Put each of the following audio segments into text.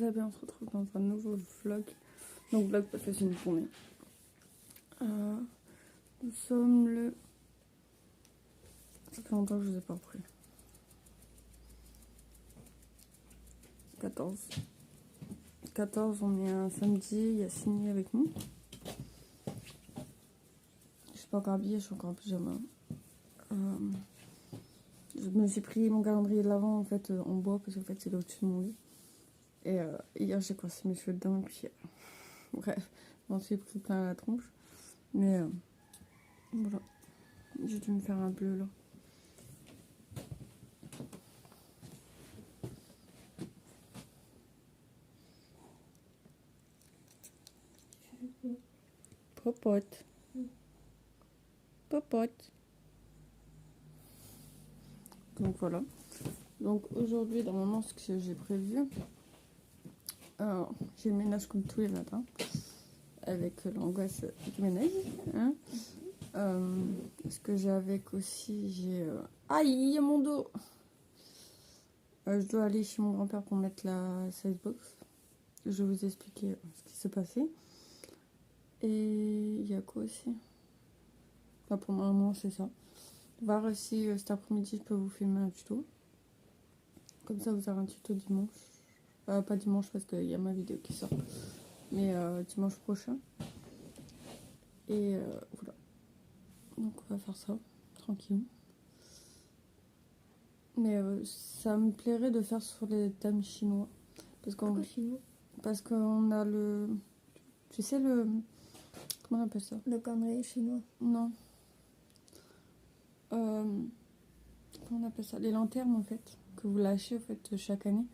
vous allez bien, on se retrouve dans un nouveau vlog. Donc vlog parce que c'est une journée. Nous sommes le... Ça fait longtemps que je vous ai pas repris. 14. 14, on est un samedi, il y a Signé avec nous. Je suis pas encore habillée, je suis encore en pyjama. Je me suis pris mon calendrier de l'avant en fait en bois parce qu'en fait c'est là au-dessus de mon lit. Et hier j'ai coincé mes cheveux dedans et puis bref, je m'en suis pris plein la tronche. Mais voilà, j'ai dû me faire un bleu là. Popote. Popote. Donc voilà. Donc aujourd'hui, normalement, ce que j'ai prévu, j'ai le ménage comme tous les matins, avec l'angoisse du ménage. Hein. Ce que j'ai avec aussi, j'ai... Aïe, mon dos. Je dois aller chez mon grand-père pour mettre la sizebox. Je vais vous expliquer ce qui s'est passé. Et il y a quoi aussi? Enfin, pour le moment, c'est ça. Voir si cet après-midi, je peux vous filmer un tuto. Comme ça, vous aurez un tuto dimanche. Pas dimanche parce qu'il y a ma vidéo qui sort. Mais dimanche prochain. Et voilà. Donc on va faire ça, tranquille. Mais ça me plairait de faire sur les thèmes chinois. Parce qu'on a le... Tu sais le... Comment on appelle ça? Le calendrier chinois. Non. Comment on appelle ça? Les lanternes en fait. Que vous lâchez en fait chaque année.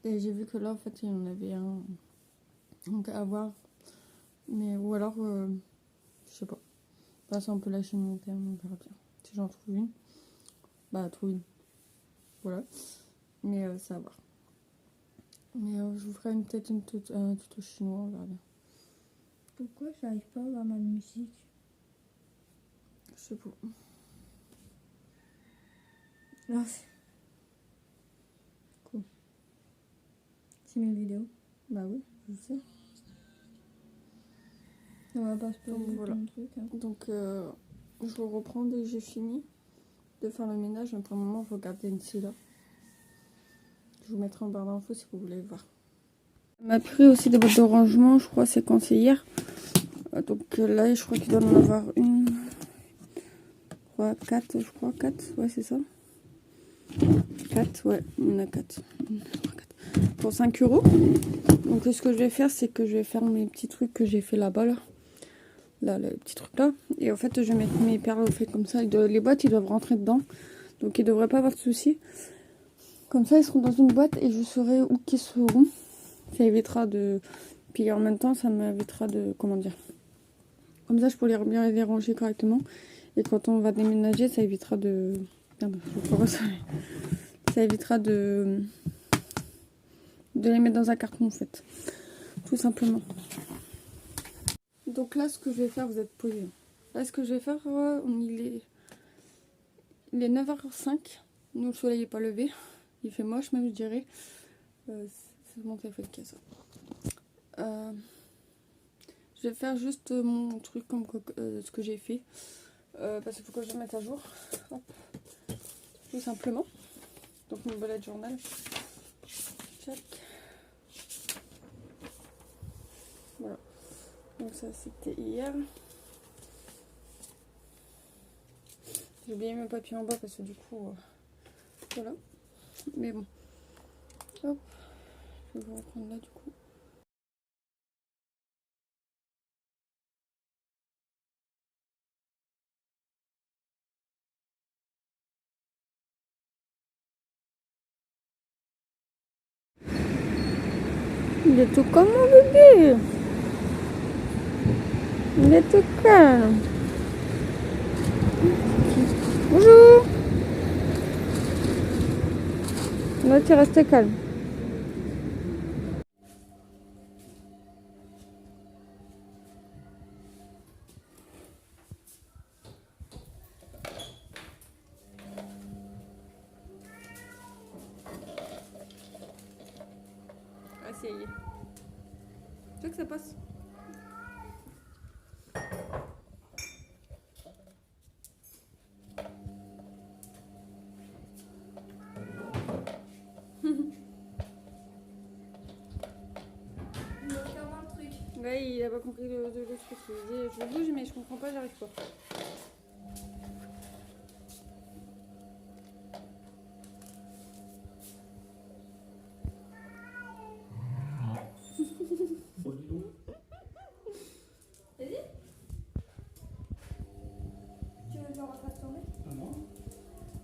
Et j'ai vu que là en fait il y en avait un. Donc à voir. Mais ou alors... je sais pas. Là, ça, on peut lâcher une lanterne, on verra bien. Si j'en trouve une, bah, trouve une. Voilà. Mais ça va voir. Mais je vous ferai peut-être un tuto chinois, on verra bien. Pourquoi j'arrive pas à avoir ma musique? Je sais pas. Non, c'est cool. C'est mes vidéos. Bah oui, je sais. On va pas se Donc voilà. truc. Hein. Donc je vous reprends dès que j'ai fini de faire le ménage. Mais pour le moment, je vais regarder ici là. Je vous mettrai en barre d'infos si vous voulez voir. On m'a pris aussi des boîtes de rangement, je crois, c'est quand c'est hier. Donc là, je crois qu'il doit en avoir une, 3, 4, je crois, 4, ouais, c'est ça. 4, ouais, il y en a 4. Pour 5 €. Donc ce que je vais faire, c'est que je vais faire mes petits trucs que j'ai fait là-bas, là. Là, le petit truc là. Et en fait, je vais mettre mes perles au fait comme ça. Les boîtes, ils doivent rentrer dedans. Donc il ne devrait pas avoir de soucis. Comme ça, ils seront dans une boîte et je saurai où qu'ils seront. Ça évitera de... Puis en même temps, ça m'évitera de... Comment dire? Comme ça, je pourrais bien les ranger correctement. Et quand on va déménager, ça évitera de... Merde, je sais pas ça. Ça évitera de les mettre dans un carton, en fait. Tout simplement. Donc là, ce que je vais faire, vous êtes posés. Là, ce que je vais faire, il est 9h05. Nous, le soleil n'est pas levé. Il fait moche, même, je dirais. C'est mon téléphone qui a ça. Je vais faire juste mon truc comme ce que j'ai fait. Parce qu'il faut que je le mette à jour. Hop. Tout simplement. Donc mon bullet journal. Check. Voilà. Donc ça c'était hier. J'ai oublié mes papiers en bas parce que du coup... voilà. Mais bon. Hop. Je vais vous reprendre là du coup. Il est tout comme mon bébé. Il est tout calme. Bonjour. Là, tu restes calme. Assez. essayer. Tu veux que ça passe? Ouais, il a pas compris le truc. Il dit je bouge mais je comprends pas, j'arrive pas. Vas-y. Tu veux que je refasse tomber? Ah non.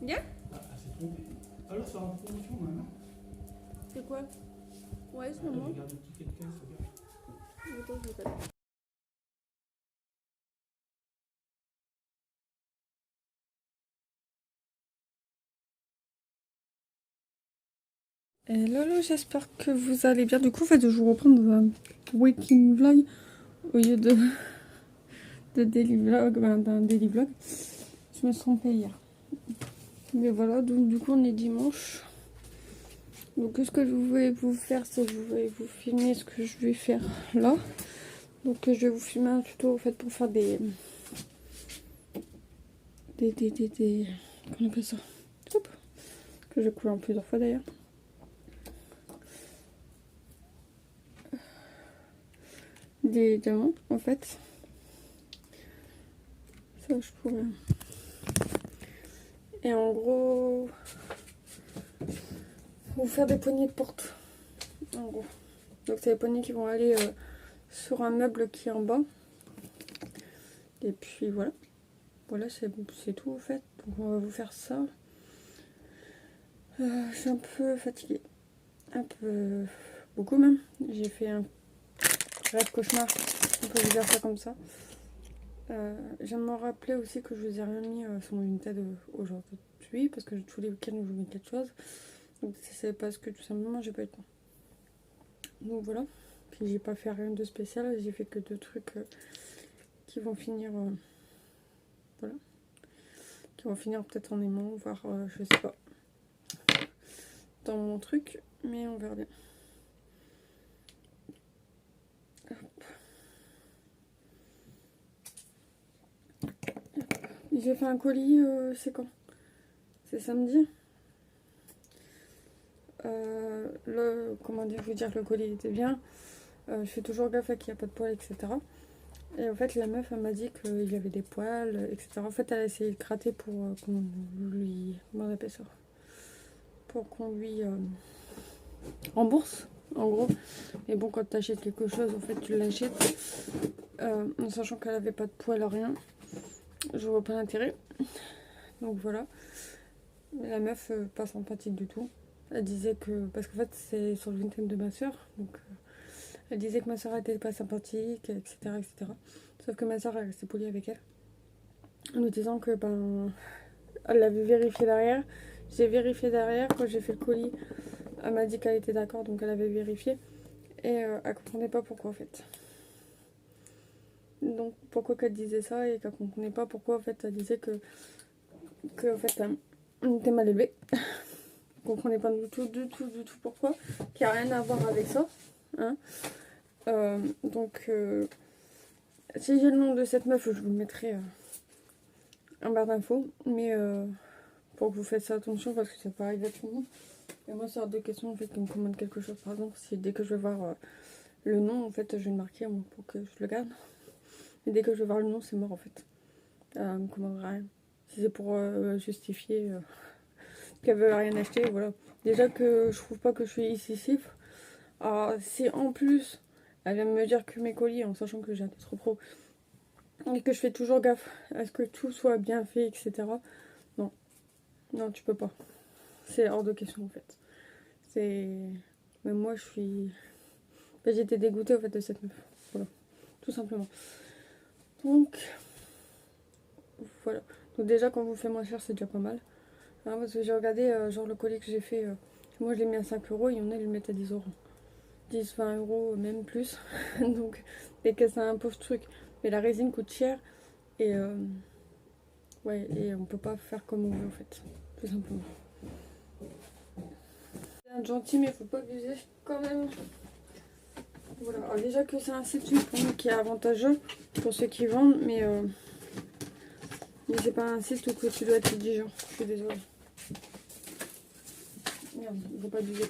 Bien? Ah, c'est trompé. Alors, c'est en promotion maintenant. C'est quoi? Ouais, c'est Attends, moi. regarde le ticket de caisse, regarde. Attends, je regarde. Et Lolo, j'espère que vous allez bien. Du coup, en fait, je vous reprends dans un waking vlog au lieu de daily vlog, ben, d'un daily vlog. Je me suis trompée hier. Mais voilà, donc du coup, on est dimanche. Donc, ce que je voulais vous faire, c'est que je voulais vous filmer ce que je vais faire là. Donc, je vais vous filmer un tuto en fait pour faire des comment on appelle ça? Hop. Que j'ai coulé en plusieurs fois d'ailleurs. Des diamants en fait. Ça, je pourrais. Et en gros, vous faire des poignées de porte. En gros. Donc, c'est les poignées qui vont aller sur un meuble qui est en bas. Et puis voilà. Voilà, c'est tout en fait. Donc, on va vous faire ça. Je suis un peu fatiguée. Un peu. Beaucoup même. J'ai fait un rêve cauchemar. On peut vous dire ça comme ça. Je me rappeler aussi que je vous ai rien mis sur mon tête aujourd'hui parce que tous les week-ends je vous mets quelque chose. Donc c'est parce que tout simplement j'ai pas eu le temps. Donc voilà. Puis j'ai pas fait rien de spécial. J'ai fait que 2 trucs qui vont finir. Voilà. Qui vont finir peut-être en aimant, voire je sais pas. Dans mon truc. Mais on verra bien. J'ai fait un colis, c'est quand? C'est samedi. Comment dire, vous dire que le colis était bien. Je fais toujours gaffe à qu'il n'y a pas de poils, etc. Et en fait, la meuf, elle m'a dit qu'il y avait des poils, etc. En fait, elle a essayé de gratter pour qu'on lui... Comment on appelle ça? Pour qu'on lui rembourse, en gros. Mais bon, quand tu achètes quelque chose, en fait, tu l'achètes. En sachant qu'elle avait pas de poils, rien. Je vois pas l'intérêt. Donc voilà. Mais la meuf, pas sympathique du tout. Elle disait que... Parce qu'en fait, c'est sur le Vinted de ma soeur. Donc... Elle disait que ma soeur était pas sympathique, etc., etc. Sauf que ma soeur, elle restait polie avec elle. En nous disant que, ben, elle l'avait vérifié derrière. J'ai vérifié derrière. Quand j'ai fait le colis, elle m'a dit qu'elle était d'accord, donc elle avait vérifié. Et elle comprenait pas pourquoi, en fait. Donc, pourquoi qu'elle disait ça et qu'elle comprenait pas pourquoi, en fait, elle disait que en fait, on était mal élevés. Elle comprenait pas du tout pourquoi. Qui a rien à voir avec ça. Hein. Donc, si j'ai le nom de cette meuf, je vous le mettrai en barre d'infos. Mais pour que vous fassiez attention, parce que ça peut arriver à tout le monde. Et moi, c'est hors de question en fait, qu'ils me commandent quelque chose. Par exemple, si dès que je vais voir le nom, en fait, je vais le marquer moi, pour que je le garde. Et dès que je vais voir le nom, c'est mort en fait. Elle me commandera rien. Si c'est pour justifier qu'elle veut rien acheter, voilà. Déjà que je trouve pas que je suis excessif. Si en plus elle vient me dire que mes colis, en sachant que j'ai un titre pro, et que je fais toujours gaffe à ce que tout soit bien fait, etc. Non, non, tu peux pas. C'est hors de question en fait. C'est. Même moi, je suis. J'étais dégoûtée en fait de cette meuf. Voilà, tout simplement. Donc, voilà. Donc, déjà, quand vous faites moins cher, c'est déjà pas mal. Hein, parce que j'ai regardé, genre, le colis que j'ai fait. Moi, je l'ai mis à 5 euros. Il y en a, ils le mettent à 10 euros. 10, 20 euros, même plus. Donc, et que c'est un pauvre truc. Mais la résine coûte cher. Et ouais, et on peut pas faire comme on veut en fait. Tout simplement. C'est un gentil, mais faut pas abuser quand même. Voilà, alors déjà que c'est un site pour nous qui est avantageux pour ceux qui vendent, mais c'est pas un site où que tu dois être exigeant. Je suis désolée. Merde, il faut pas abuser.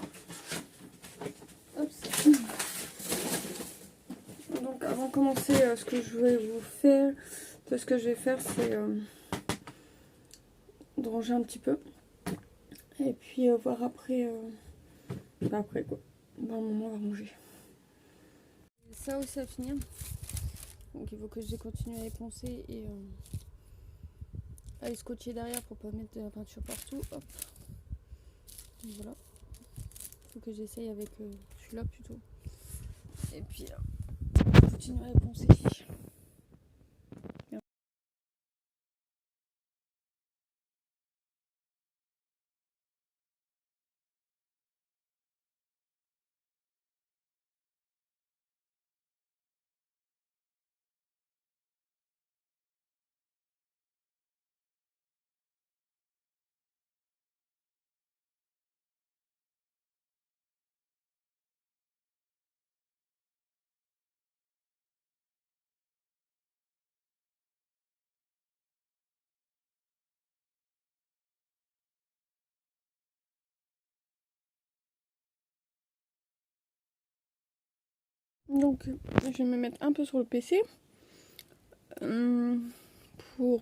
Hop. Donc avant de commencer, ce que je vais vous faire, ce que je vais faire, c'est de ranger un petit peu. Et puis voir après, après quoi. Dans un moment, on va ranger. Ça aussi à finir. Donc il faut que je continue à époncer et à les scotcher derrière pour pas mettre de la peinture partout. Hop. Donc voilà. Il faut que j'essaye avec celui-là plutôt. Et puis continuer à époncer. Donc je vais me mettre un peu sur le PC pour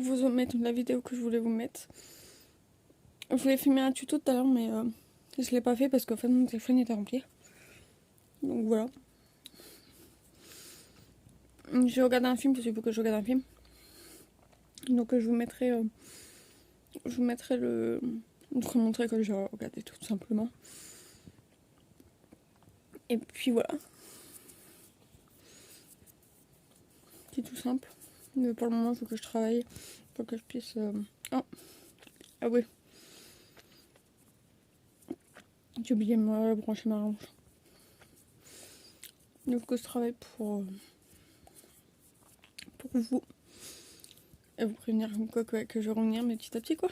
vous mettre la vidéo que je voulais vous mettre. Je voulais filmer un tuto tout à l'heure, mais je l'ai pas fait parce qu'en fait mon téléphone était rempli. Donc voilà. Je vais regarder un film parce qu'il faut que je regarde un film. Donc je vous mettrai le. Je vous montrer que j'ai regardé tout simplement. Et puis voilà. C'est tout simple. Mais pour le moment, il faut que je travaille. Il faut que je puisse. Oh. Ah oui. J'ai oublié de me brancher ma range. Il faut que je travaille pour vous. Et vous prévenir comme quoi que je vais revenir, mais petit à petit quoi.